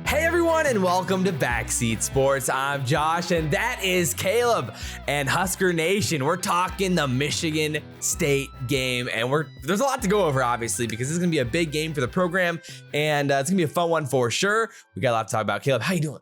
Hey everyone, and welcome to Backseat Sports. I'm Josh, and that is Caleb. And Husker Nation, we're talking the Michigan State game, and there's a lot to go over, obviously, because this is gonna be a big game for the program, and it's gonna be a fun one for sure. We got a lot to talk about. Caleb, how you doing?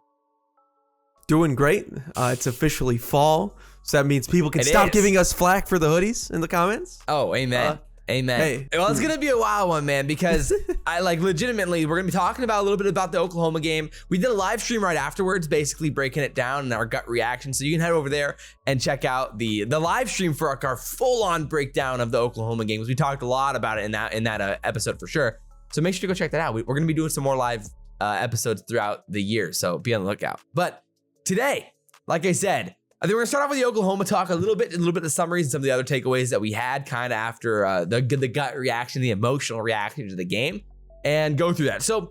Doing great. It's officially fall, so that means people can stop giving us flack for the hoodies in the comments. Oh, amen. Amen. Hey. Well, it's going to be a wild one, man, because legitimately, we're going to be talking about a little bit about the Oklahoma game. We did a live stream right afterwards, basically breaking it down and our gut reaction. So you can head over there and check out the live stream for our full-on breakdown of the Oklahoma game, because we talked a lot about it in that episode for sure. So make sure to go check that out. We're going to be doing some more live episodes throughout the year, so be on the lookout. But today, like I said, I think we're gonna start off with the Oklahoma talk, a little bit of the summaries and some of the other takeaways that we had kind of after the gut reaction, the emotional reaction to the game, and go through that. So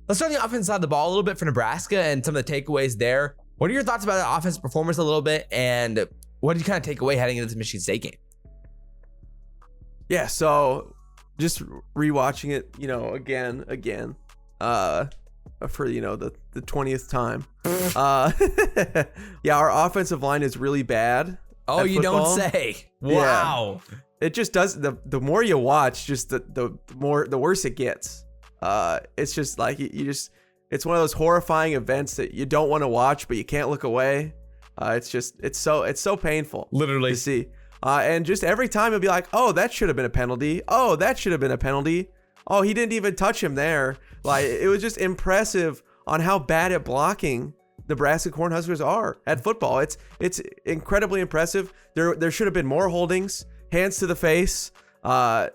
let's start on the offensive side of the ball a little bit for Nebraska and some of the takeaways there. What are your thoughts about the offensive performance a little bit, and what did you kind of take away heading into this Michigan State game? Yeah, so just rewatching it, again, for the 20th time. Yeah, our offensive line is really bad. Oh, you don't say. Wow. Yeah. It just does. The more you watch, just the worse it gets. It's just like it's one of those horrifying events that you don't want to watch, but you can't look away. It's so painful, literally, to see. And just every time it'll be like, oh, that should have been a penalty. Oh, that should have been a penalty. Oh, he didn't even touch him there. Like, it was just impressive on how bad at blocking Nebraska Cornhuskers are at football. It's incredibly impressive. There should have been more holdings, hands to the face, and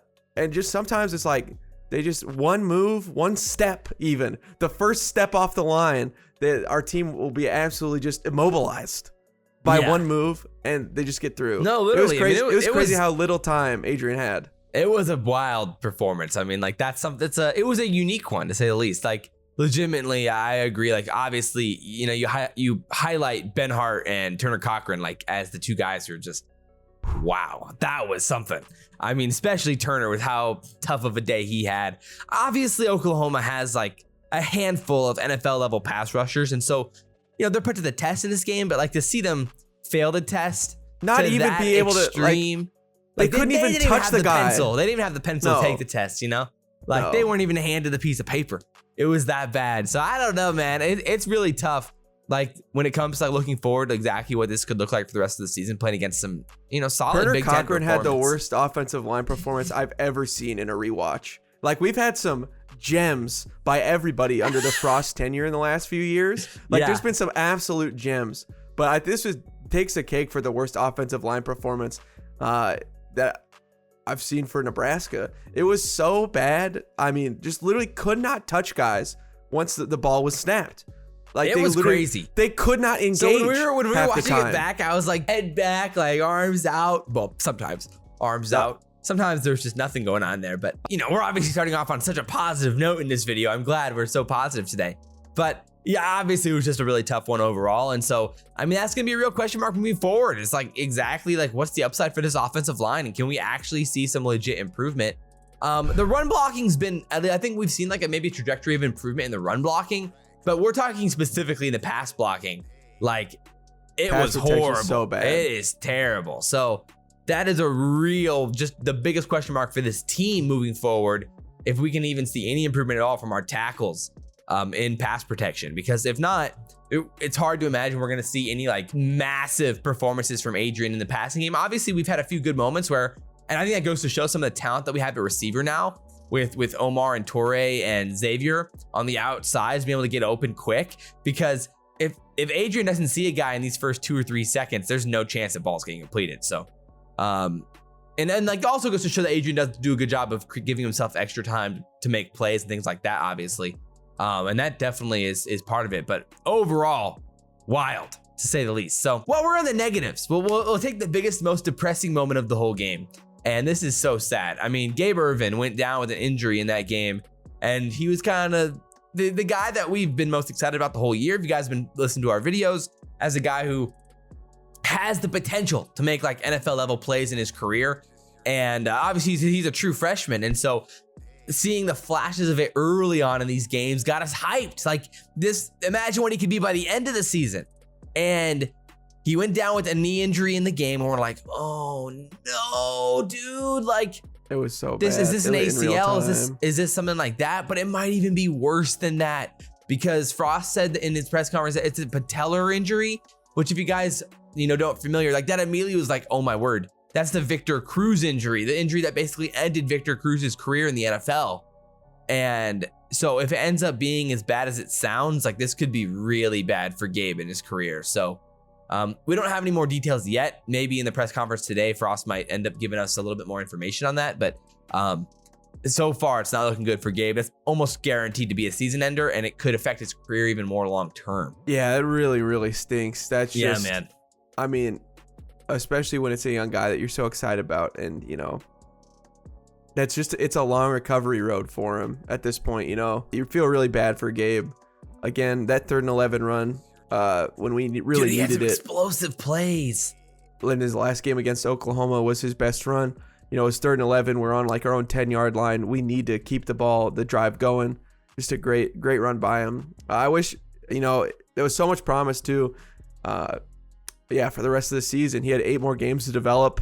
just sometimes it's like they just one move, one step, even the first step off the line, that our team will be absolutely just immobilized by one move, and they just get through. No, literally, it was crazy. It was crazy how little time Adrian had. It was a wild performance. I mean, like, it was a unique one, to say the least. Like, legitimately, I agree. Like, obviously, you highlight Ben Hart and Turner Cochran, like, as the two guys who are just, wow, that was something. I mean, especially Turner with how tough of a day he had. Obviously, Oklahoma has like a handful of NFL level pass rushers. And so, they're put to the test in this game, but like to see them fail the test, not even be able to, they couldn't even touch the guy. Pencil. They didn't even have the pencil to take the test, They weren't even handed the piece of paper. It was that bad. So I don't know, man. It's really tough. Like, when it comes to looking forward to exactly what this could look like for the rest of the season, playing against some, solid Turner Big Ten Cochran had the worst offensive line performance I've ever seen in a rewatch. Like, we've had some gems by everybody under the Frost tenure in the last few years. There's been some absolute gems, but this takes a cake for the worst offensive line performance that I've seen for Nebraska. It was so bad. I mean, just literally could not touch guys once the ball was snapped. Like, it was crazy. They could not engage. So when we were watching it back, I was like, head back, like arms out. Well, sometimes arms out. Sometimes there's just nothing going on there. But, we're obviously starting off on such a positive note in this video. I'm glad we're so positive today. But yeah, obviously it was just a really tough one overall. And so, I mean, that's going to be a real question mark moving forward. It's like, exactly, like, what's the upside for this offensive line? And can we actually see some legit improvement? The run blocking's been, I think we've seen like maybe a trajectory of improvement in the run blocking, but we're talking specifically in the pass blocking. Like, it was horrible. So bad. It is terrible. So that is a real, just the biggest question mark for this team moving forward, if we can even see any improvement at all from our tackles in pass protection. Because if not, it's hard to imagine we're going to see any like massive performances from Adrian in the passing game. Obviously, we've had a few good moments where, and I think that goes to show some of the talent that we have at receiver now with Omar and Torrey and Xavier on the outsides, being able to get open quick. Because if Adrian doesn't see a guy in these first 2 or 3 seconds, there's no chance the ball's getting completed. So, and then like also goes to show that Adrian does do a good job of giving himself extra time to make plays and things like that, obviously. And that definitely is part of it. But overall, wild, to say the least. So while we're on the negatives, we'll take the biggest, most depressing moment of the whole game. And this is so sad. I mean, Gabe Ervin went down with an injury in that game, and he was kind of the guy that we've been most excited about the whole year. If you guys have been listening to our videos, as a guy who has the potential to make like NFL level plays in his career. And obviously he's a true freshman. And so seeing the flashes of it early on in these games got us hyped. Like this, imagine what he could be by the end of the season. And he went down with a knee injury in the game, and we're like, oh no, dude. Like, it was so this bad. is this an ACL? Is this something like that? But it might even be worse than that, because Frost said in his press conference that it's a patellar injury, which if you guys, don't familiar, like that immediately was like, oh my word, that's the Victor Cruz injury, the injury that basically ended Victor Cruz's career in the NFL. And so if it ends up being as bad as it sounds, like this could be really bad for Gabe in his career. So we don't have any more details yet. Maybe in the press conference today, Frost might end up giving us a little bit more information on that. But so far, it's not looking good for Gabe. It's almost guaranteed to be a season ender, and it could affect his career even more long term. Yeah, it really, really stinks. That's just, man. I mean, especially when it's a young guy that you're so excited about, and it's a long recovery road for him at this point. You feel really bad for Gabe. Again, that 3rd and 11 run, when we really he had needed some it. Explosive plays. In his last game against Oklahoma was his best run. It's 3rd and 11. We're on like our own 10-yard line. We need to keep the drive going. Just a great run by him. I wish, there was so much promise too. For the rest of the season, he had 8 more games to develop.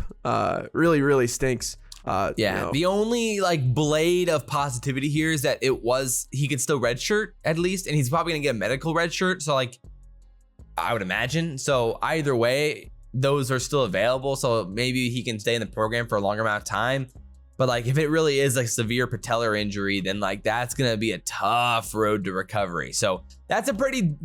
Really, really stinks. The only like blade of positivity here is that he could still redshirt at least, and he's probably gonna get a medical redshirt. So like, I would imagine. So either way, those are still available. So maybe he can stay in the program for a longer amount of time. But like, if it really is like severe patellar injury, then like that's gonna be a tough road to recovery. So that's a pretty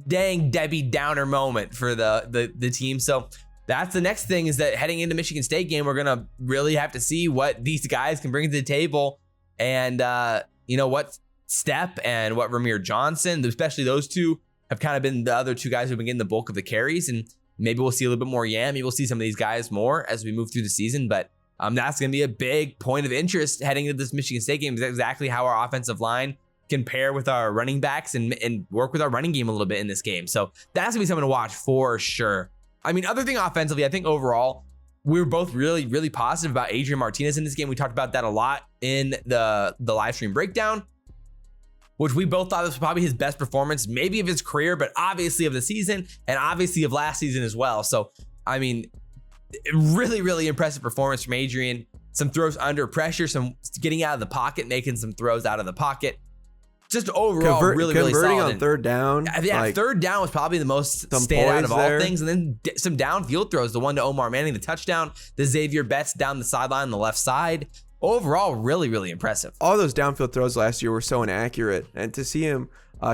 dang Debbie Downer moment for the team. So that's the next thing, is that heading into Michigan State game, we're gonna really have to see what these guys can bring to the table, and what Stepp and what Ramir Johnson, especially those two, have kind of been the other two guys who've been getting the bulk of the carries, and maybe we'll see a little bit more Yam. Maybe we'll see some of these guys more as we move through the season, but that's going to be a big point of interest heading into this Michigan State game, is exactly how our offensive line can pair with our running backs and work with our running game a little bit in this game. So that's going to be something to watch for sure. I mean, other thing offensively, I think overall, we were both really, really positive about Adrian Martinez in this game. We talked about that a lot in the live stream breakdown, which we both thought this was probably his best performance, maybe of his career, but obviously of the season, and obviously of last season as well. So, I mean, really, really impressive performance from Adrian. Some throws under pressure, some getting out of the pocket, making some throws out of the pocket. Just overall, really solid. Converting on 3rd down. Yeah, like, 3rd down was probably the most standout of all there. things. And then some downfield throws, the one to Omar Manning, the touchdown, the Xavier Betts down the sideline on the left side. Overall, really, really impressive. All those downfield throws last year were so inaccurate, and to see him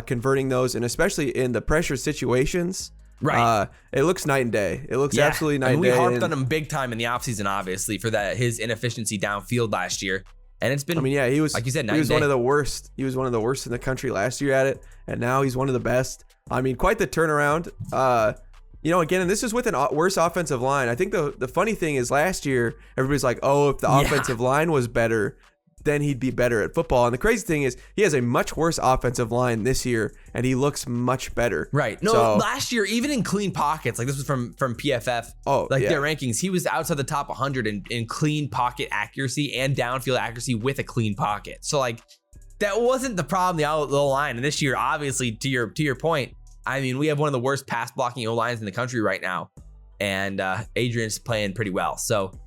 converting those, and especially in the pressure situations, right? It looks night and day. It looks absolutely night and day. We harped on him big time in the offseason, obviously, for his inefficiency downfield last year. And it's been, he was, like you said, he was one of the worst. He was one of the worst in the country last year at it, and now he's one of the best. I mean, quite the turnaround. Again, and this is with a worse offensive line. I think the funny thing is, last year, everybody's like, oh, if the offensive line was better, then he'd be better at football. And the crazy thing is, he has a much worse offensive line this year, and he looks much better. Right. No, last year, even in clean pockets, like this was from PFF, their rankings, he was outside the top 100 in clean pocket accuracy and downfield accuracy with a clean pocket. So like, that wasn't the problem, the line. And this year, obviously, to your point, I mean, we have one of the worst pass blocking O-lines in the country right now, and Adrian's playing pretty well. So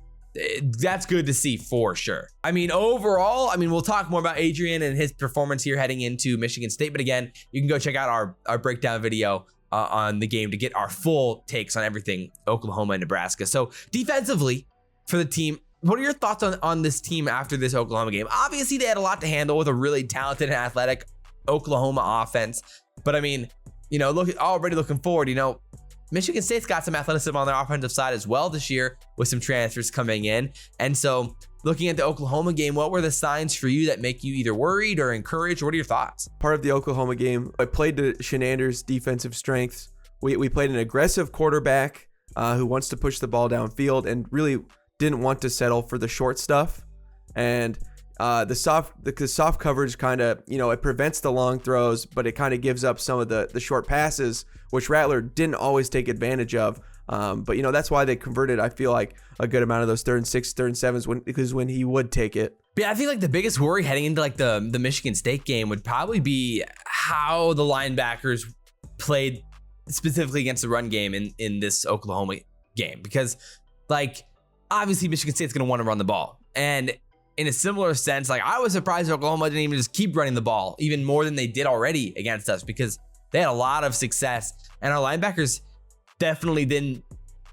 that's good to see for sure. I mean, overall, we'll talk more about Adrian and his performance here heading into Michigan State. But again, you can go check out our breakdown video on the game to get our full takes on everything Oklahoma and Nebraska. So defensively for the team, what are your thoughts on this team after this Oklahoma game? Obviously, they had a lot to handle with a really talented and athletic Oklahoma offense. But I mean, already looking forward, Michigan State's got some athleticism on their offensive side as well this year with some transfers coming in. And so looking at the Oklahoma game, what were the signs for you that make you either worried or encouraged? What are your thoughts? Part of the Oklahoma game, I played to Shenander's defensive strengths. We played an aggressive quarterback who wants to push the ball downfield and really didn't want to settle for the short stuff. And the soft coverage kind of, it prevents the long throws, but it kind of gives up some of the short passes, which Rattler didn't always take advantage of. But that's why they converted, I feel like, a good amount of those 3rd and 6, 3rd and 7s because when he would take it. But yeah, I think like the biggest worry heading into like the Michigan State game would probably be how the linebackers played specifically against the run game in this Oklahoma game, because like obviously Michigan State's going to want to run the ball. And in a similar sense, like I was surprised Oklahoma didn't even just keep running the ball even more than they did already against us, because they had a lot of success and our linebackers definitely didn't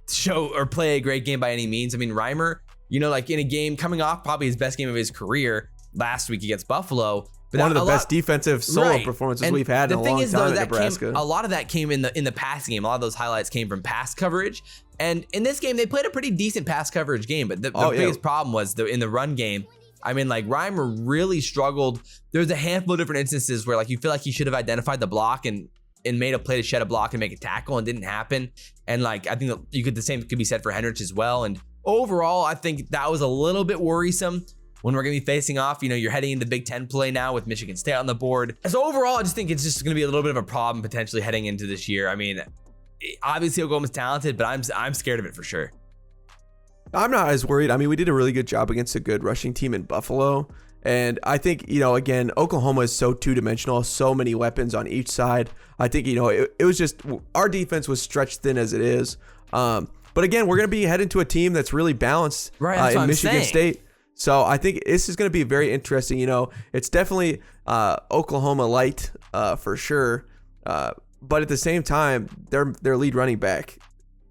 show or play a great game by any means. I mean, Reimer, you know, like in a game coming off probably his best game of his career last week against Buffalo. But one of the best defensive solo performances we've had in a long time at Nebraska. A lot of that came in the passing game. A lot of those highlights came from pass coverage. And in this game, they played a pretty decent pass coverage game. But the biggest problem was in the run game. I mean, like Reimer really struggled. There's a handful of different instances where like you feel like he should have identified the block and made a play to shed a block and make a tackle, and didn't happen. And like I think the same could be said for Henrich as well. And overall, I think that was a little bit worrisome. When we're going to be facing off, you know, you're heading into Big Ten play now with Michigan State on the board. So overall, I just think it's just going to be a little bit of a problem potentially heading into this year. I mean, obviously Oklahoma's talented, but I'm scared of it for sure. I'm not as worried. I mean, we did a really good job against a good rushing team in Buffalo. And I think, you know, again, Oklahoma is so two-dimensional, so many weapons on each side. I think, you know, it was just our defense was stretched thin as it is. But again, we're going to be heading to a team that's really balanced in Michigan State. So I think this is going to be very interesting. You know, it's definitely Oklahoma light for sure. But at the same time, their lead running back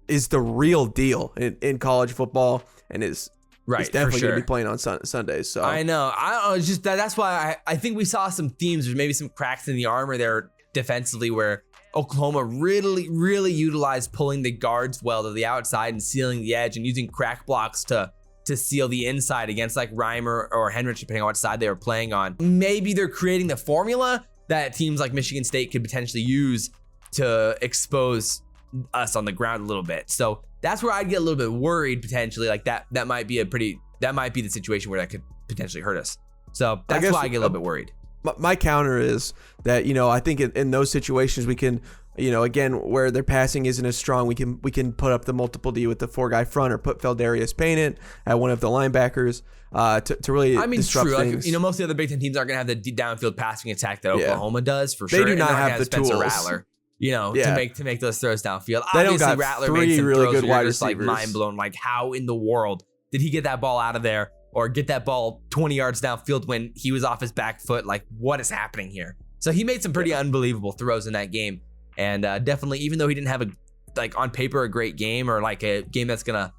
is the real deal in college football, and is definitely going to be playing on Sundays. So I know. It's just that's why I think we saw some themes. There's maybe some cracks in the armor there defensively where Oklahoma really, really utilized pulling the guards well to the outside and sealing the edge and using crack blocks to seal the inside against like Reimer or Henrich, depending on what side they were playing on. Maybe they're creating the formula that teams like Michigan State could potentially use to expose us on the ground a little bit. So that's where I'd get a little bit worried potentially. Like that might be the situation where that could potentially hurt us. So that's why I get a little bit worried. My counter is that, you know, I think in those situations we can, you know, again, where their passing isn't as strong, we can put up the multiple D with the 4-guy front, or put Feldarius Payne at one of the linebackers to really disrupt things. Like, you know, most of the other Big Ten teams aren't going to have the downfield passing attack that Oklahoma does for sure. They do not have the Spencer tools. Rattler, you know, to make those throws downfield. They Obviously, don't got Rattler three made some really throws good wide just like receivers. mind blown. Like, how in the world did he get that ball out of there? Or get that ball 20 yards downfield when he was off his back foot? Like, what is happening here? So he made some pretty unbelievable throws in that game. And definitely, even though he didn't have on paper, a great game, or like a game that's going to,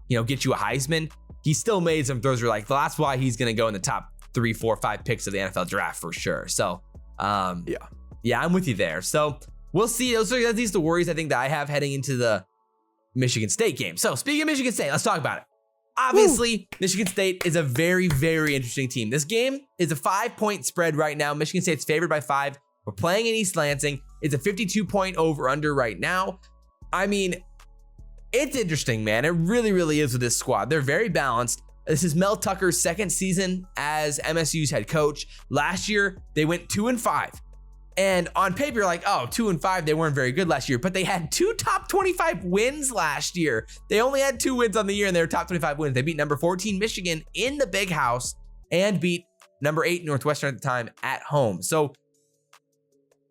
you know, get you a Heisman, he still made some throws where like, that's why he's going to go in the top 3, 4, 5 picks of the NFL draft for sure. So, yeah, I'm with you there. So we'll see. Those are at least the worries I think that I have heading into the Michigan State game. So speaking of Michigan State, let's talk about it. Obviously, Michigan State is a very, very interesting team. This game is a 5-point spread right now. Michigan State's favored by 5. We're playing in East Lansing. It's a 52-point over-under right now. I mean, it's interesting, man. It really, really is with this squad. They're very balanced. This is Mel Tucker's second season as MSU's head coach. Last year, they went 2-5. And on paper, you're like, oh, 2-5, they weren't very good last year, but they had 2 top 25 wins last year. They only had 2 wins on the year, and they were top 25 wins. They beat number 14 Michigan in the Big House and beat number 8 Northwestern at the time at home. So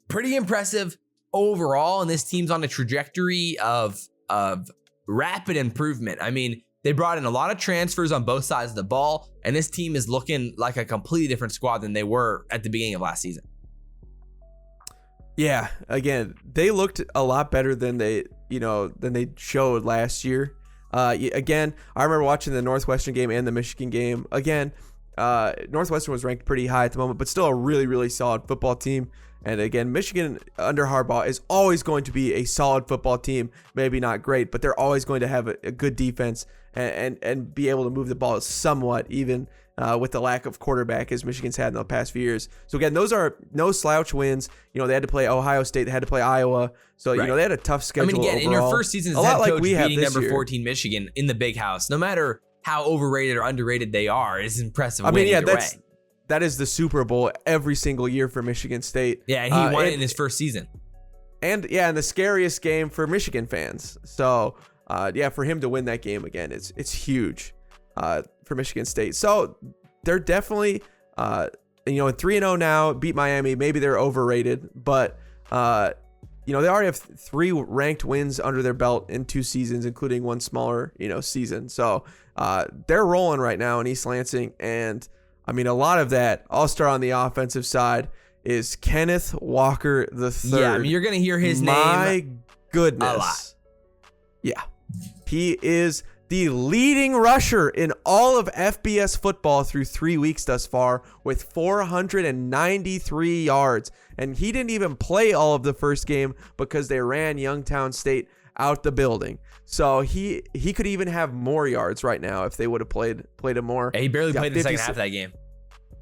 pretty impressive overall, and this team's on a trajectory of rapid improvement. I mean, they brought in a lot of transfers on both sides of the ball, and this team is looking like a completely different squad than they were at the beginning of last season. Yeah, again, they looked a lot better than they showed last year. Again, I remember watching the Northwestern game and the Michigan game. Again, Northwestern was ranked pretty high at the moment, but still a really, really solid football team. And again, Michigan under Harbaugh is always going to be a solid football team. Maybe not great, but they're always going to have a good defense and be able to move the ball somewhat, even with the lack of quarterback as Michigan's had in the past few years. So again, those are no slouch wins. You know, they had to play Ohio State, they had to play Iowa. So, you know, they had a tough schedule. I mean, again, overall. in your first season as head coach, beating number 14 Michigan in the Big House, no matter how overrated or underrated they are, is impressive. I mean, that is the Super Bowl every single year for Michigan State. Yeah, and he won it in his first season. And the scariest game for Michigan fans. So, for him to win that game again, it's huge for Michigan State. So they're definitely, at 3-0 now, beat Miami. Maybe they're overrated, but they already have 3 ranked wins under their belt in 2 seasons, including one smaller, season. So they're rolling right now in East Lansing. And I mean, a lot of that, I'll start on the offensive side, is Kenneth Walker III. Yeah, I mean, you're going to hear his name. My goodness. A lot. Yeah. He is the leading rusher in all of FBS football through 3 weeks thus far with 493 yards. And he didn't even play all of the first game because they ran Youngstown State out the building. So he could even have more yards right now if they would have played him more. Yeah, he barely played the second half of that game.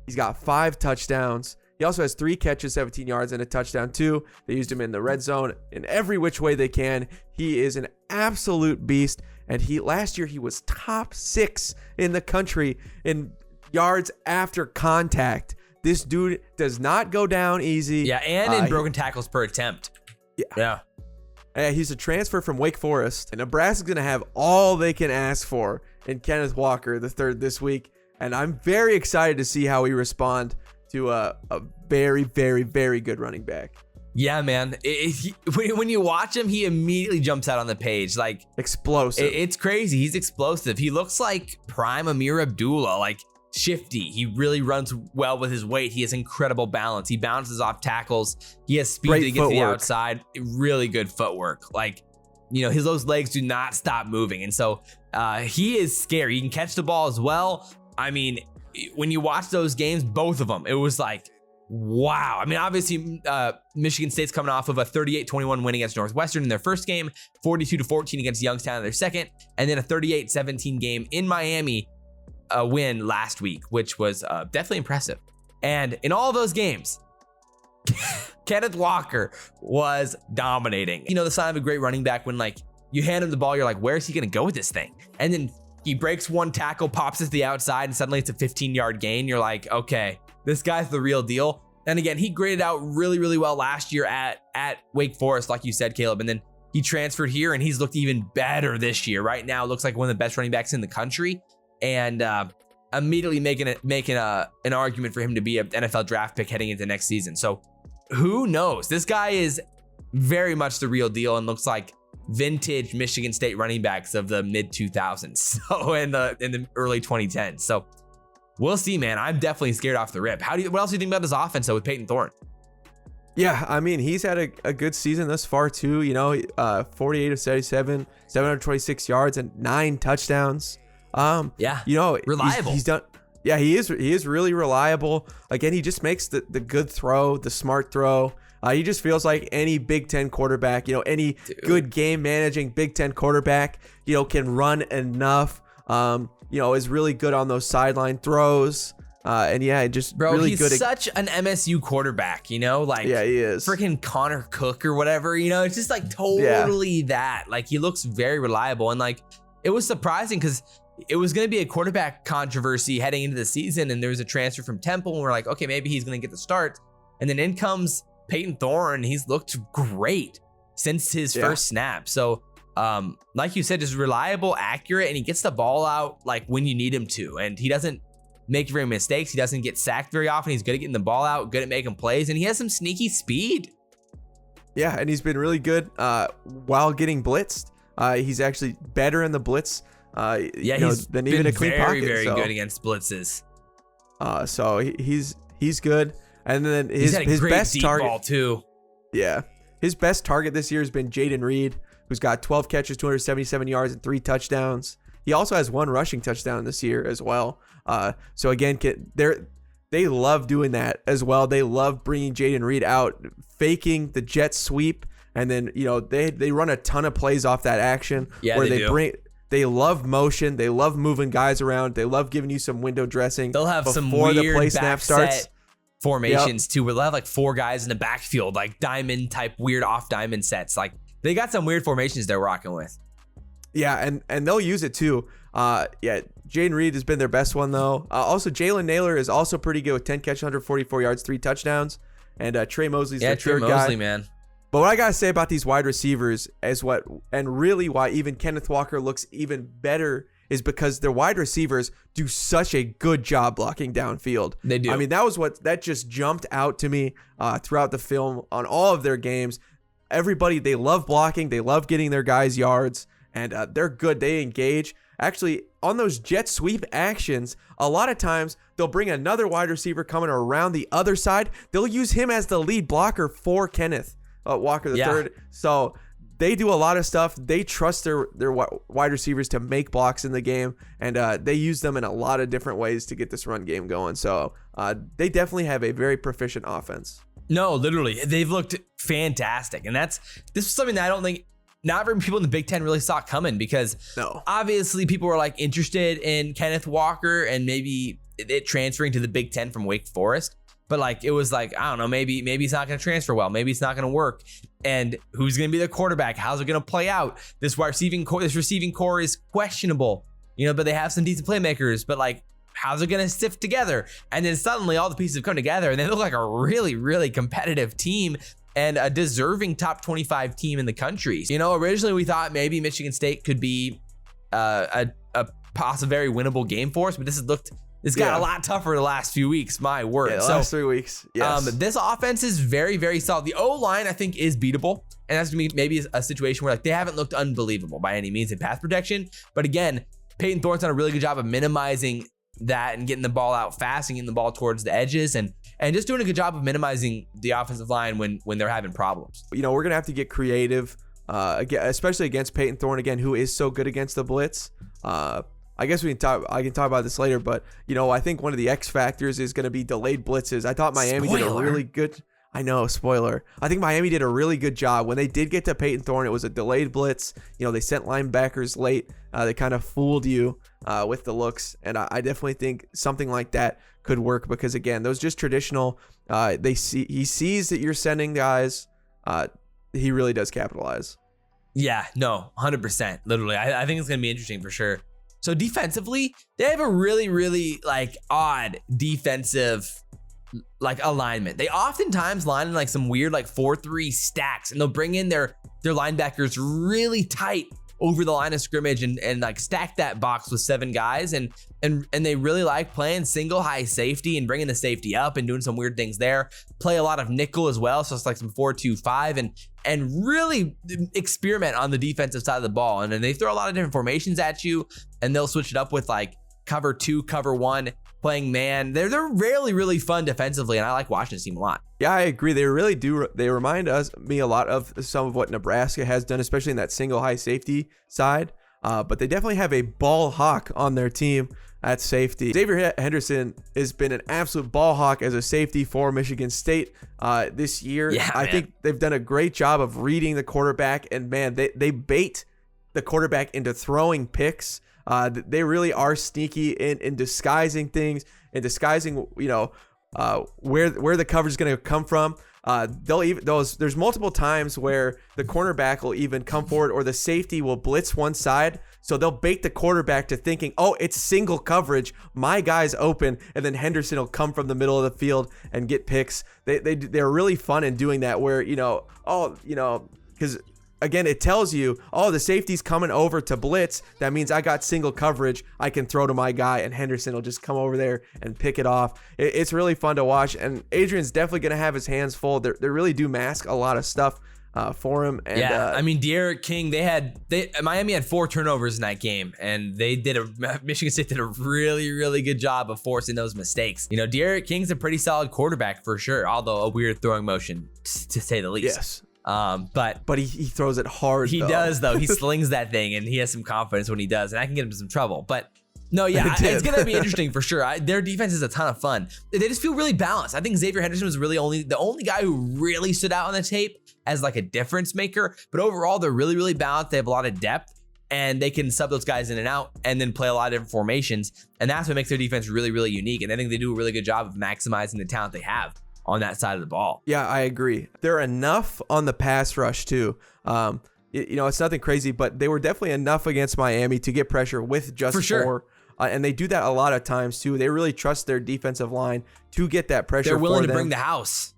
He's got 5 touchdowns. He also has 3 catches, 17 yards, and a touchdown too. They used him in the red zone in every which way they can. He is an absolute beast. And last year he was top 6 in the country in yards after contact. This dude does not go down easy. Yeah, and in broken tackles per attempt. Yeah. He's a transfer from Wake Forest. And Nebraska's going to have all they can ask for in Kenneth Walker III this week. And I'm very excited to see how we respond to a very, very, very good running back. Yeah, man. When you watch him, he immediately jumps out on the page. Like, explosive. It's crazy. He's explosive. He looks like prime Amir Abdullah, like shifty. He really runs well with his weight. He has incredible balance. He bounces off tackles. He has speed to get to the outside. Really good footwork. Like, those legs do not stop moving. And so he is scary. He can catch the ball as well. I mean, when you watch those games, both of them, it was like, wow. I mean, obviously, Michigan State's coming off of a 38-21 win against Northwestern in their first game, 42-14 against Youngstown in their second, and then a 38-17 game in Miami win last week, which was definitely impressive. And in all those games, Kenneth Walker was dominating. The sign of a great running back when, like, you hand him the ball, you're like, where is he going to go with this thing? And then he breaks one tackle, pops it to the outside, and suddenly it's a 15-yard gain. You're like, okay, this guy's the real deal. And again, he graded out really, really well last year at Wake Forest, like you said, Caleb. And then he transferred here, and he's looked even better this year. Right now, looks like one of the best running backs in the country. And immediately making an argument for him to be an NFL draft pick heading into next season. So who knows? This guy is very much the real deal and looks like vintage Michigan State running backs of the mid 2000s. So in the early 2010s. So we'll see, man. I'm definitely scared off the rip. What else do you think about his offense though with Peyton Thorne? Yeah, I mean, he's had a good season thus far too. 48 of 77, 726 yards and 9 touchdowns. Reliable. He's done. Yeah, he is really reliable. Again, he just makes the good throw, the smart throw. He just feels like any Big Ten quarterback, any good game managing Big Ten quarterback, can run enough, is really good on those sideline throws. Just really he's good. Such an MSU quarterback, like, yeah, he is freaking Connor Cook or whatever, it's just like totally that. Like, he looks very reliable. And like, it was surprising because it was going to be a quarterback controversy heading into the season. And there was a transfer from Temple. And we're like, okay, maybe he's going to get the start. And then in comes Peyton Thorne. He's looked great since his first snap. So, like you said, just reliable, accurate, and he gets the ball out like when you need him to. And he doesn't make very mistakes. He doesn't get sacked very often. He's good at getting the ball out, good at making plays, and he has some sneaky speed. Yeah, and he's been really good while getting blitzed. He's actually better in the blitz. He's than even a clean pocket. Very good against blitzes. So he's good. And then his great best deep target ball too. Yeah, his best target this year has been Jaden Reed, who's got 12 catches, 277 yards, and 3 touchdowns. He also has 1 rushing touchdown this year as well. So again, they love doing that as well. They love bringing Jaden Reed out, faking the jet sweep, and then they run a ton of plays off that action. Yeah, where they love motion. They love moving guys around. They love giving you some window dressing. They'll have some weird the play snap starts. Formations too, where they'll have like 4 guys in the backfield, like diamond type weird off diamond sets. Like, they got some weird formations they're rocking with. Yeah, and they'll use it too. Jaden Reed has been their best one though. Also, Jalen Naylor is also pretty good with 10 catches, 144 yards, 3 touchdowns. And Trey Mosley's their third guy. Mosley, man. But what I gotta say about these wide receivers is really why even Kenneth Walker looks even better is because their wide receivers do such a good job blocking downfield. They do. I mean, that just jumped out to me throughout the film on all of their games. Everybody, they love blocking. They love getting their guys yards, and they're good. They engage. Actually, on those jet sweep actions, a lot of times they'll bring another wide receiver coming around the other side. They'll use him as the lead blocker for Kenneth Walker the third. So they do a lot of stuff. They trust their wide receivers to make blocks in the game, and they use them in a lot of different ways to get this run game going. So they definitely have a very proficient offense. No, literally, they've looked fantastic, and this is something that I don't think not very many people in the Big Ten really saw coming, because obviously people were like interested in Kenneth Walker and maybe it transferring to the Big Ten from Wake Forest. But like, it was like, I don't know, maybe he's not going to transfer well. Maybe it's not going to work. And who's going to be the quarterback? How's it going to play out? This receiving core is questionable, but they have some decent playmakers, but like, how's it going to sift together? And then suddenly all the pieces have come together and they look like a really, really competitive team and a deserving top 25 team in the country. Originally we thought maybe Michigan State could be a possible very winnable game for us, but this got a lot tougher the last few weeks. My word. Yeah, last 3 weeks. Yes. This offense is very, very solid. The O-line, I think, is beatable. And that's going to be maybe a situation where like they haven't looked unbelievable by any means in pass protection. But again, Peyton Thorne's done a really good job of minimizing that and getting the ball out fast and getting the ball towards the edges and just doing a good job of minimizing the offensive line when they're having problems. We're going to have to get creative, especially against Peyton Thorne, again, who is so good against the blitz. I guess I can talk about this later, but I think one of the X factors is going to be delayed blitzes. I thought Miami did a really good. I know, spoiler. I think Miami did a really good job when they did get to Peyton Thorne. It was a delayed blitz. They sent linebackers late. They kind of fooled you with the looks, and I definitely think something like that could work because again, those just traditional. He sees that you're sending guys. He really does capitalize. Yeah, no, 100%. Literally, I think it's going to be interesting for sure. So defensively, they have a really, really like odd defensive like alignment. They oftentimes line in like some weird like 4-3 stacks, and they'll bring in their linebackers really tight over the line of scrimmage and like stack that box with 7 guys, and they really like playing single high safety and bringing the safety up and doing some weird things there. Play a lot of nickel as well, so it's like some 4-2-5 and really experiment on the defensive side of the ball. And then they throw a lot of different formations at you, and they'll switch it up with like cover 2, cover 1, playing man. They're really, really fun defensively, and I like watching this team a lot. Yeah, I agree. They really do. They remind me a lot of some of what Nebraska has done, especially in that single high safety side. But they definitely have a ball hawk on their team at safety. Xavier Henderson has been an absolute ball hawk as a safety for Michigan State this year. Yeah, I think they've done a great job of reading the quarterback, and man, they bait the quarterback into throwing picks. They really are sneaky in disguising things and disguising, where the coverage is going to come from. There's multiple times where the cornerback will even come forward, or the safety will blitz one side. So they'll bait the quarterback to thinking, oh, it's single coverage, my guy's open, and then Henderson will come from the middle of the field and get picks. They're really fun in doing that, where because again, it tells you, oh, the safety's coming over to blitz. That means I got single coverage. I can throw to my guy, and Henderson will just come over there and pick it off. It's really fun to watch, and Adrian's definitely going to have his hands full. They really do mask a lot of stuff for him. And, I mean, De'Aaron King, Miami had 4 turnovers in that game, and Michigan State did a really, really good job of forcing those mistakes. De'Aaron King's a pretty solid quarterback for sure, although a weird throwing motion, to say the least. Yes. But he throws it hard. He does though. He slings that thing, and he has some confidence when he does, and I can get him into some trouble. But no, yeah, it's gonna be interesting for sure. Their defense is a ton of fun. They just feel really balanced. I think Xavier Henderson was really the only guy who really stood out on the tape as like a difference maker. But overall, they're really, really balanced. They have a lot of depth, and they can sub those guys in and out, and then play a lot of different formations. And that's what makes their defense really, really unique. And I think they do a really good job of maximizing the talent they have on that side of the ball. Yeah, I agree. They're enough on the pass rush too. It's nothing crazy, but they were definitely enough against Miami to get pressure with just 4. And they do that a lot of times too. They really trust their defensive line to get that pressure. They're willing to bring the house.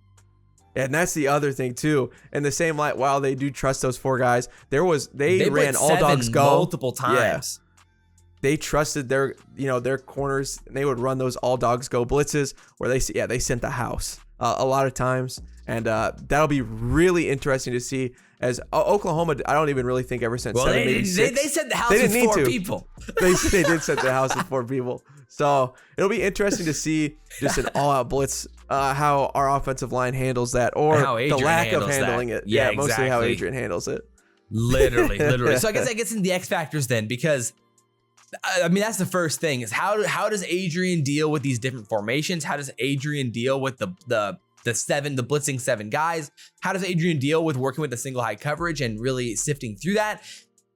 And that's the other thing too. In the same light, while they do trust those 4 guys, they ran all dogs go multiple times. Yeah. they trusted their corners, and they would run those all dogs go blitzes where they sent the house a lot of times. And that'll be really interesting to see, as Oklahoma, I don't even really think ever sent 7, maybe 6. They said the house with 4 people. They did set the house with 4 people. So it'll be interesting to see just an all-out blitz, how our offensive line handles that, or the lack of handling it. Yeah, mostly exactly. how Adrian handles it. Literally. So I guess that gets into the X factors then, because I mean, that's the first thing is how does Adrian deal with these different formations? How does Adrian deal with the blitzing 7 guys? How does Adrian deal with working with the single high coverage and really sifting through that?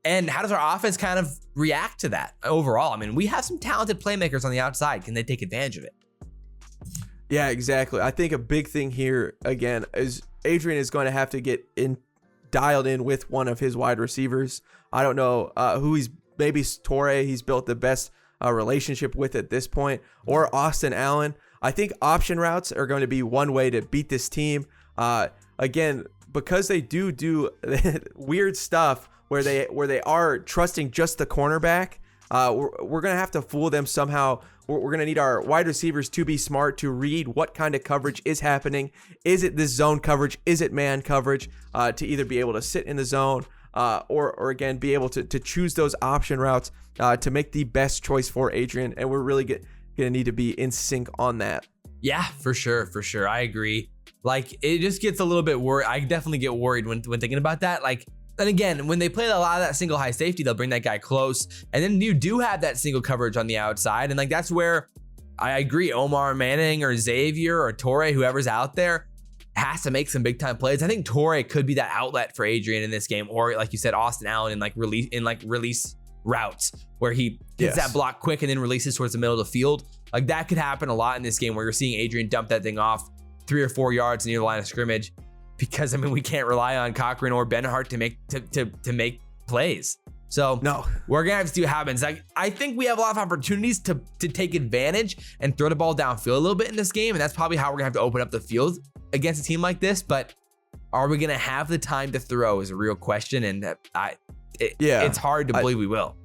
And how does our offense kind of react to that overall? I mean, we have some talented playmakers on the outside. Can they take advantage of it? Yeah, exactly. I think a big thing here, again, is Adrian is going to have to get dialed in with one of his wide receivers. I don't know who maybe Torrey, he's built the best relationship with at this point, or Austin Allen. I think option routes are going to be one way to beat this team. Again, because they do weird stuff where they are trusting just the cornerback. We're going to have to fool them somehow. We're going to need our wide receivers to be smart to read what kind of coverage is happening. Is it this zone coverage? Is it man coverage? To either be able to sit in the zone or again, be able to choose those option routes to make the best choice for Adrian. And we're really going to need to be in sync on that. Yeah, for sure. I agree. Like, it just gets a little bit worried. I definitely get worried when thinking about that. Like, and again, when they play a lot of that single high safety, they'll bring that guy close. And then you do have that single coverage on the outside. And like, that's where I agree. Omar Manning or Xavier or Torrey, whoever's out there, has to make some big time plays. I think Torrey could be that outlet for Adrian in this game. Or like you said, Austin Allen in release routes where he gets that block quick and then releases towards the middle of the field. Like, that could happen a lot in this game where you're seeing Adrian dump that thing off 3 or 4 yards near the line of scrimmage. Because I mean, we can't rely on Cochran or Benhart to make plays. So no, we're gonna have to see what happens. Like, I think we have a lot of opportunities to take advantage and throw the ball downfield a little bit in this game, and that's probably how we're gonna have to open up the field against a team like this. But are we gonna have the time to throw is a real question, and it's hard to believe we will.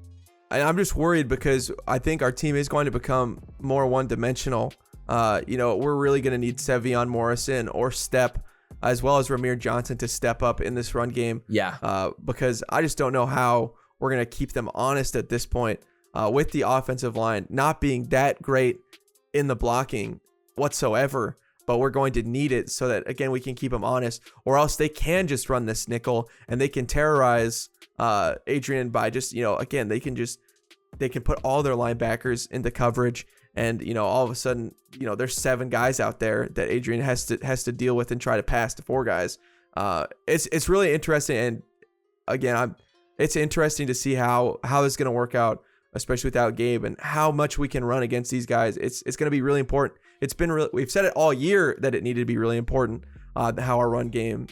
I'm just worried because I think our team is going to become more one-dimensional. We're really going to need Sevion Morrison or Step, as well as Ramir Johnson, to step up in this run game. Yeah. Because I just don't know how we're going to keep them honest at this point with the offensive line not being that great in the blocking whatsoever. But we're going to need it so that, again, we can keep them honest, or else they can just run this nickel and they can terrorize Adrian by just, again, they can put all their linebackers into coverage. And, all of a sudden, there's 7 guys out there that Adrian has to deal with and try to pass to 4 guys. It's really interesting. And again, it's interesting to see how this is going to work out, especially without Gabe, and how much we can run against these guys. It's going to be really important. We've said it all year that it needed to be really important, how our run game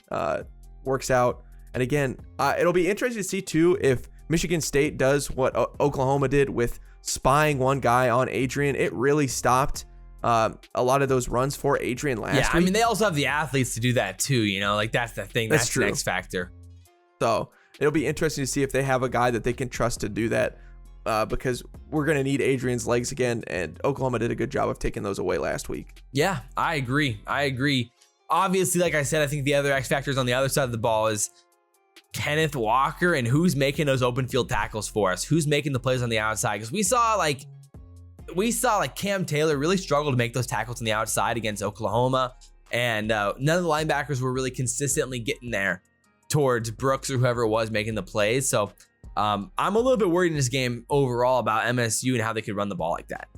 works out. And again, it'll be interesting to see too, if Michigan State does what Oklahoma did with spying one guy on Adrian. It really stopped a lot of those runs for Adrian last week. I mean, they also have the athletes to do that too, like that's the thing. That's true. The X factor. So it'll be interesting to see if they have a guy that they can trust to do that, because we're going to need Adrian's legs again, and Oklahoma did a good job of taking those away last week. Yeah, I agree. Obviously, like I said, I think the other X factors on the other side of the ball is Kenneth Walker and who's making those open field tackles for us, who's making the plays on the outside. Because we saw Cam Taylor really struggle to make those tackles on the outside against Oklahoma, and none of the linebackers were really consistently getting there towards Brooks or whoever it was making the plays. So I'm a little bit worried in this game overall about MSU and how they could run the ball like that.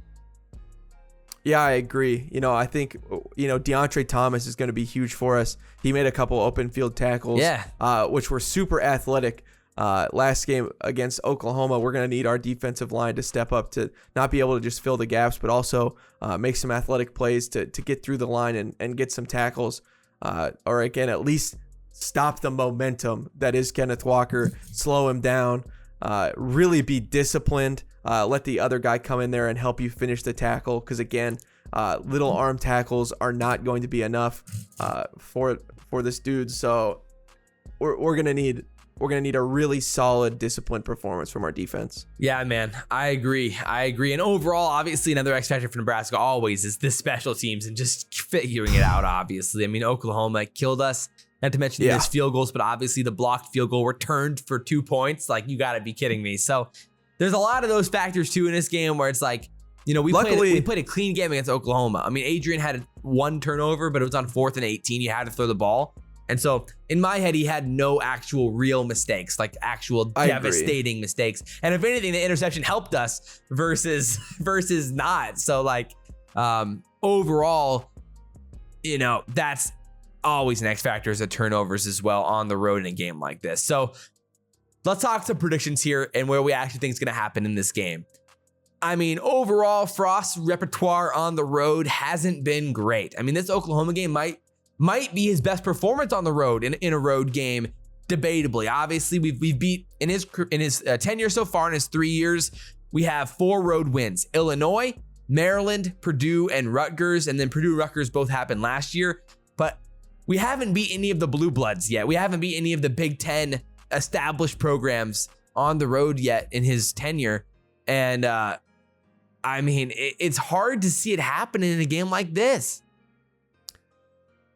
Yeah, I agree. I think, DeAndre Thomas is going to be huge for us. He made a couple open field tackles, which were super athletic. Last game against Oklahoma, we're going to need our defensive line to step up to not be able to just fill the gaps, but also make some athletic plays to get through the line and get some tackles, or again, at least stop the momentum that is Kenneth Walker, slow him down, really be disciplined. Let the other guy come in there and help you finish the tackle. Because again, little arm tackles are not going to be enough for this dude. So we're gonna need we're going to need a really solid, disciplined performance from our defense. Yeah, man, I agree. And overall, obviously, another X factor for Nebraska always is the special teams and just figuring it out, obviously. I mean, Oklahoma killed us, not to mention missed field goals, but obviously the blocked field goal returned for 2 points. Like, you got to be kidding me. So there's a lot of those factors, too, in this game where it's like, you know, we played a clean game against Oklahoma. I mean, Adrian had 1 turnover, but it was on 4th and 18. You had to throw the ball. And so in my head, he had no actual real mistakes, like actual devastating mistakes. And if anything, the interception helped us versus not. So like overall, you know, that's always an X factor is the turnovers as well on the road in a game like this. So let's talk some predictions here and where we actually think is going to happen in this game. I mean, overall, Frost's repertoire on the road hasn't been great. I mean, this Oklahoma game might be his best performance on the road in a road game, debatably. Obviously, we've beat in his tenure so far in his 3 years, we have 4 road wins: Illinois, Maryland, Purdue, and Rutgers. And then Purdue and Rutgers both happened last year, but we haven't beat any of the Blue Bloods yet. We haven't beat any of the Big Ten established programs on the road yet in his tenure. And I mean, it's hard to see it happening in a game like this.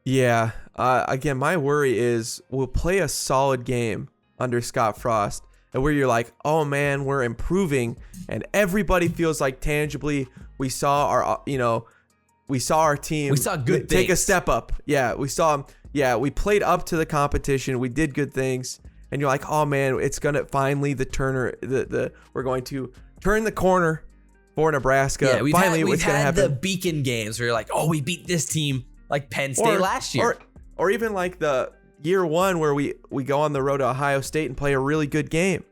Yeah. Again, my worry is we'll play a solid game under Scott Frost, and where you're like, oh man, we're improving, and everybody feels like tangibly we saw our team. We saw good take things. A step up. Yeah, we played up to the competition. We did good things, and you're like, oh man, it's gonna finally we're going to turn the corner for Nebraska. Yeah, we've had the beacon games where you're like, oh, we beat this team. Like Penn State last year. Or even like the year 1 where we go on the road to Ohio State and play a really good game.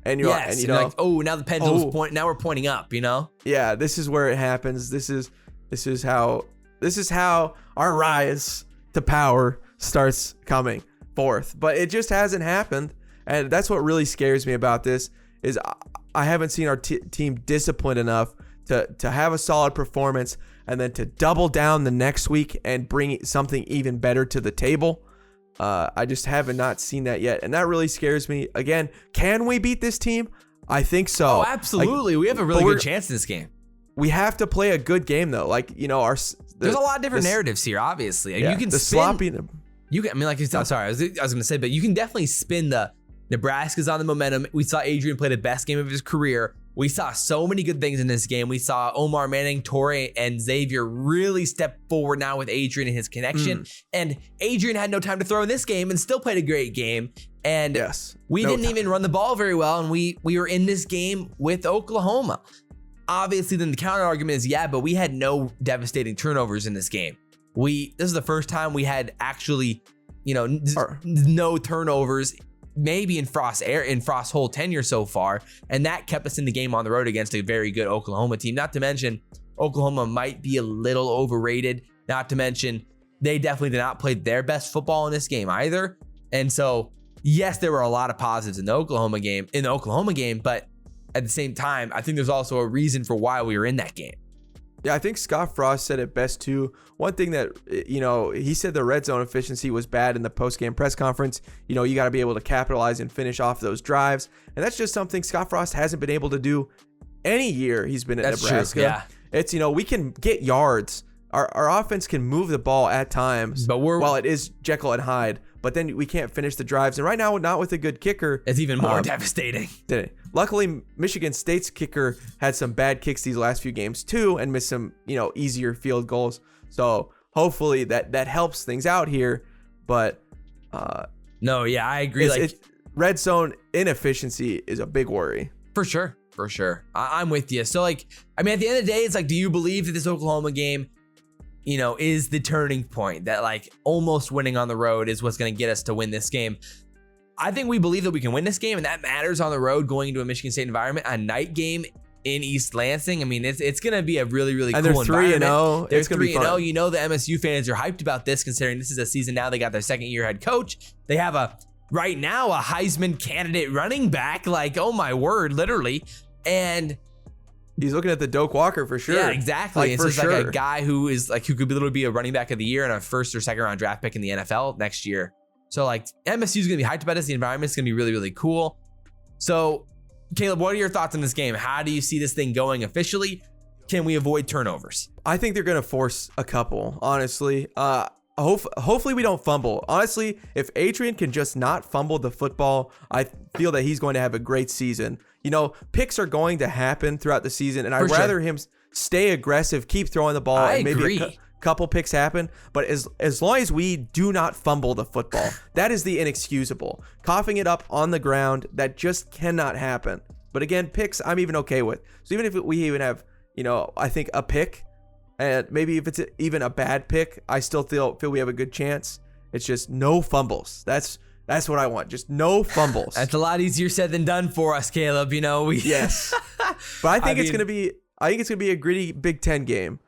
And you're like, oh, now the pendulum's now we're pointing up, you know? Yeah, this is where it happens. This is how our rise to power starts coming forth. But it just hasn't happened. And that's what really scares me about this is I haven't seen our team disciplined enough to have a solid performance and then to double down the next week and bring something even better to the table. I just haven't not seen that yet. And that really scares me. Again, can we beat this team? I think so. Oh, absolutely. We have a really good chance in this game. We have to play a good game, though. Like, you know, there's a lot of different narratives here, obviously. Yeah, you can spin. You can, I mean, like, sorry, I was going to say, but you can definitely spin the Nebraska's on the momentum. We saw Adrian play the best game of his career. We saw so many good things in this game. We saw Omar Manning, Torrey, and Xavier really step forward now with Adrian and his connection. And Adrian had no time to throw in this game and still played a great game. And we didn't even run the ball very well. And we were in this game with Oklahoma. Obviously, then the counter argument is, but we had no devastating turnovers in this game. This is the first time we had actually, no turnovers. Maybe in Frost's whole tenure so far, and that kept us in the game on the road against a very good Oklahoma team. Not to mention, Oklahoma might be a little overrated. Not to mention, they definitely did not play their best football in this game either. And so, yes, there were a lot of positives in the Oklahoma game, but at the same time, I think there's also a reason for why we were in that game. Yeah, I think Scott Frost said it best too. One thing that, he said the red zone efficiency was bad in the post-game press conference. You got to be able to capitalize and finish off those drives. And that's just something Scott Frost hasn't been able to do any year he's been at Nebraska. True, yeah. It's, we can get yards. Our offense can move the ball at times, but while it is Jekyll and Hyde, but then we can't finish the drives. And right now, not with a good kicker, it's even more devastating. Did it? Luckily, Michigan State's kicker had some bad kicks these last few games too, and missed some, easier field goals. So hopefully that helps things out here. But no, yeah, I agree. Red zone inefficiency is a big worry. For sure. I'm with you. So at the end of the day, it's like, do you believe that this Oklahoma game, is the turning point, that almost winning on the road is what's going to get us to win this game? I think we believe that we can win this game, and that matters on the road going into a Michigan State environment, a night game in East Lansing. I mean, it's going to be a really, really cool environment. They're 3-0. They're 3-0. The MSU fans are hyped about this, considering this is a season now. They got their second-year head coach. They have right now a Heisman candidate running back. Oh my word, literally. And he's looking at the Doak Walker for sure. Yeah, exactly. It's just a guy who is who could literally be a running back of the year and a first or second round draft pick in the NFL next year. So like MSU is going to be hyped about this. The environment's going to be really, really cool. So Caleb, what are your thoughts on this game? How do you see this thing going officially? Can we avoid turnovers? I think they're going to force a couple, honestly. Hopefully we don't fumble. Honestly, if Adrian can just not fumble the football, I feel that he's going to have a great season. You know, picks are going to happen throughout the season, and I'd rather him stay aggressive, keep throwing the ball, and maybe a couple picks happen. But as long as we do not fumble the football, that is the inexcusable. Coughing it up on the ground, that just cannot happen. But again, picks I'm even okay with. So even if we even have, you know, I think a pick, and maybe if it's even a bad pick, I still feel we have a good chance. It's just no fumbles. That's what I want. Just no fumbles. That's a lot easier said than done for us, Caleb. You know, yes. But I think it's gonna be a gritty Big Ten game.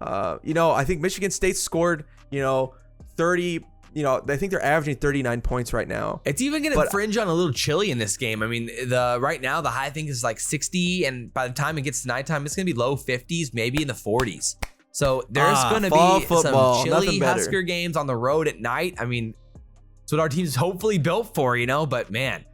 You know, I think Michigan State scored, 30. You know, I think they're averaging 39 points right now. It's even going to fringe on a little chilly in this game. I mean, right now the high thing is like 60, and by the time it gets to nighttime, it's going to be low 50s, maybe in the 40s. So there's going to be some chilly Husker games on the road at night. I mean, it's what our team's hopefully built for, but man,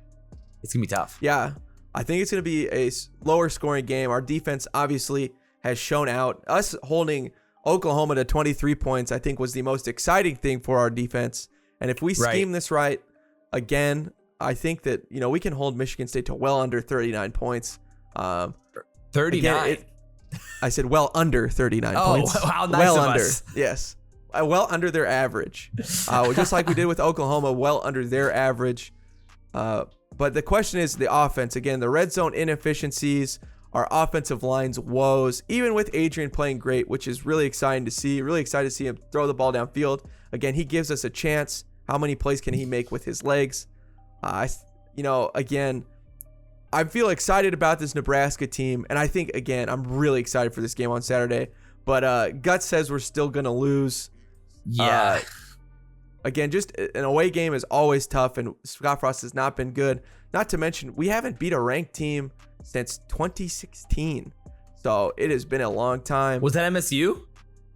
it's going to be tough. Yeah, I think it's going to be a lower scoring game. Our defense obviously has shown out. Us holding Oklahoma to 23 points, I think, was the most exciting thing for our defense. And if we scheme this right, again, I think that, we can hold Michigan State to well under 39 points. 39? Again, I said well under 39 points. Oh, how nice well of under, us. Yes. Well under their average. Just like we did with Oklahoma, well under their average. But the question is the offense. Again, the red zone inefficiencies, our offensive line's woes, even with Adrian playing great, which is really exciting to see. Really excited to see him throw the ball downfield. Again, he gives us a chance. How many plays can he make with his legs? Again, I feel excited about this Nebraska team. And I think, again, I'm really excited for this game on Saturday. But Gut says we're still going to lose. Yeah. Again, just an away game is always tough. And Scott Frost has not been good. Not to mention, we haven't beat a ranked team since 2016. So it has been a long time. Was that MSU?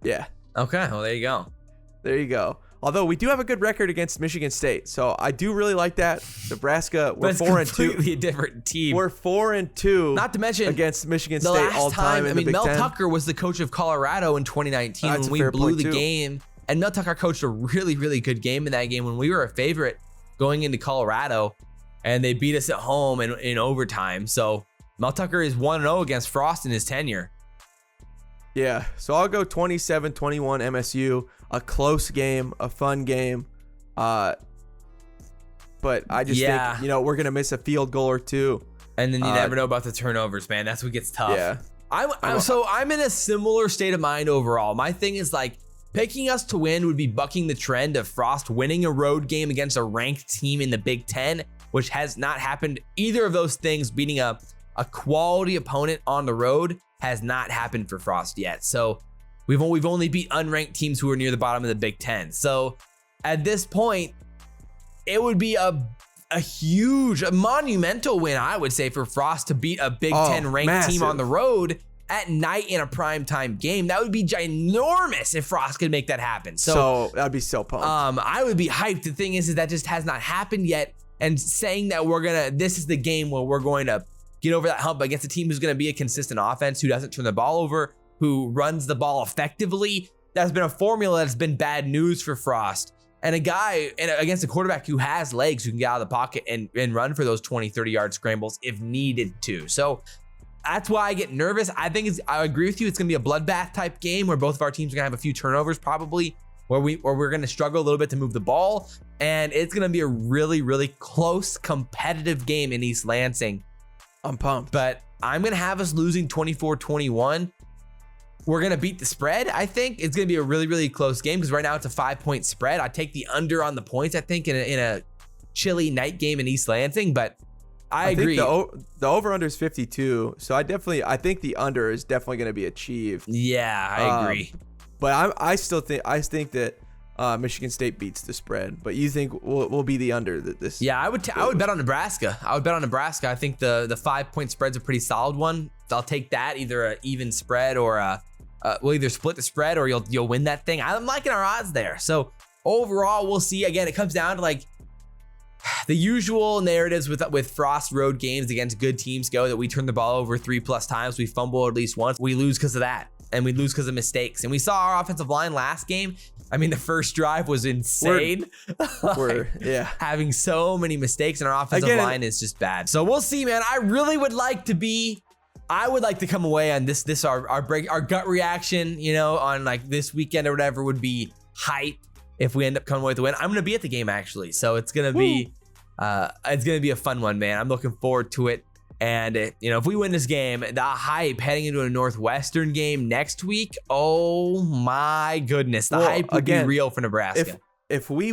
Yeah. Okay. Well, there you go. There you go. Although we do have a good record against Michigan State. So I do really like that. Nebraska, we're 4-2. Completely a different team. We're 4-2. Not to mention against Michigan State all time in the Big Mel Ten. Tucker was the coach of Colorado in 2019 when we blew the game. And Mel Tucker coached a really, really good game in that game when we were a favorite going into Colorado. And they beat us at home in overtime. So Mel Tucker is 1-0 against Frost in his tenure. Yeah, so I'll go 27-21 MSU. A close game, a fun game. But I just think, we're going to miss a field goal or two. And then you never know about the turnovers, man. That's what gets tough. Yeah. I'm in a similar state of mind overall. My thing is like picking us to win would be bucking the trend of Frost winning a road game against a ranked team in the Big Ten, which has not happened. Either of those things, beating a quality opponent on the road, has not happened for Frost yet. So we've only beat unranked teams who are near the bottom of the Big Ten. So at this point, it would be a huge, monumental win, I would say, for Frost to beat a Big Ten ranked team on the road at night in a primetime game. That would be ginormous if Frost could make that happen. So that'd be so pumped. I would be hyped. The thing is that just has not happened yet. And saying that this is the game where we're going to get over that hump against a team who's going to be a consistent offense, who doesn't turn the ball over, who runs the ball effectively. That's been a formula that's been bad news for Frost. And against a quarterback who has legs, who can get out of the pocket and run for those 20, 30-yard scrambles if needed to. So that's why I get nervous. I agree with you. It's going to be a bloodbath type game where both of our teams are going to have a few turnovers probably, where we're going to struggle a little bit to move the ball. And it's going to be a really, really close, competitive game in East Lansing. I'm pumped. But I'm going to have us losing 24-21. We're going to beat the spread, I think. It's going to be a really, really close game because right now it's a 5-point spread. I take the under on the points, I think, in a chilly night game in East Lansing. But I agree. Think the over-under is 52. So I think the under is definitely going to be achieved. Yeah, I agree. But I think that Michigan State beats the spread, but you think we'll be the under this? Yeah, I would bet on Nebraska. I think the 5-point spread's a pretty solid one. I'll take that, either an even spread or we'll either split the spread or you'll win that thing. I'm liking our odds there. So overall, we'll see. Again, it comes down to like the usual narratives with Frost road games against good teams go that we turn the ball over 3+ times, we fumble at least once, we lose because of that, and we lose because of mistakes. And we saw our offensive line last game. I mean, the first drive was insane. Yeah, having so many mistakes, and our offensive line is just bad. So we'll see, man. I would like to come away on this our gut reaction, you know, on like this weekend or whatever would be hype if we end up coming away with a win. I'm gonna be at the game actually, so it's gonna be a fun one, man. I'm looking forward to it. And you know, if we win this game, the hype heading into a Northwestern game next week, oh my goodness, the hype would be real for Nebraska. If we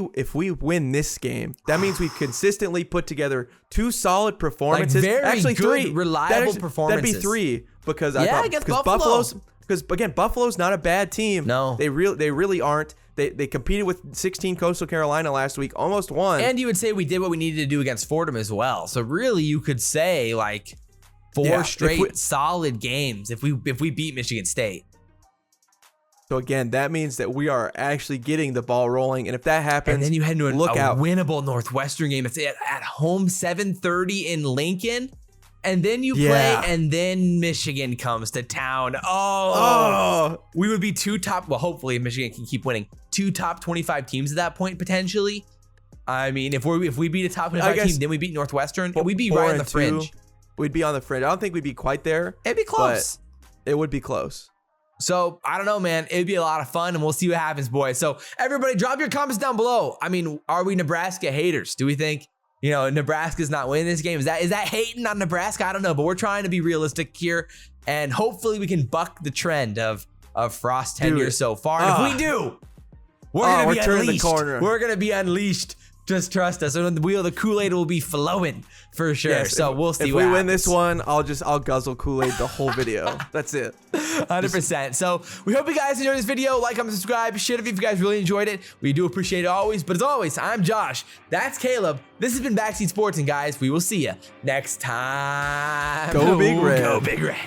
win this game, that means we've consistently put together 2 solid performances. Like actually good, 3 reliable performances. That'd be 3 because against Buffalo. Buffalo's not a bad team. No, they really aren't. They competed with 16 Coastal Carolina last week, almost won. And you would say we did what we needed to do against Fordham as well. So really, you could say like 4 straight solid games if we beat Michigan State. So again, that means that we are actually getting the ball rolling, and if that happens, and then you head into a winnable Northwestern game. It's at home, 7:30 in Lincoln, and then you play, and then Michigan comes to town. We would be 2 top. Well, hopefully, if Michigan can keep winning, 2 top 25 teams at that point potentially. I mean, if we beat a top 25 team, then we beat Northwestern, and we'd be right on the fringe. We'd be on the fringe. I don't think we'd be quite there. It'd be close. But it would be close. So I don't know, man. It'd be a lot of fun, and we'll see what happens, boys. So everybody, drop your comments down below. I mean, are we Nebraska haters? Do we think, you know, Nebraska's not winning this game? Is that hating on Nebraska? I don't know, but we're trying to be realistic here, and hopefully we can buck the trend of Frost tenure so far. And if we do, we're gonna be unleashed. The corner. We're gonna be unleashed. Just trust us. And the Kool-Aid will be flowing for sure. Yes, so we'll see. If we win this one, I'll guzzle Kool-Aid the whole video. That's it. 100%. So we hope you guys enjoyed this video. Like, comment, subscribe, share if you guys really enjoyed it. We do appreciate it always. But as always, I'm Josh. That's Caleb. This has been Backseat Sports, and guys, we will see you next time. Go Big Red. Go Big Red.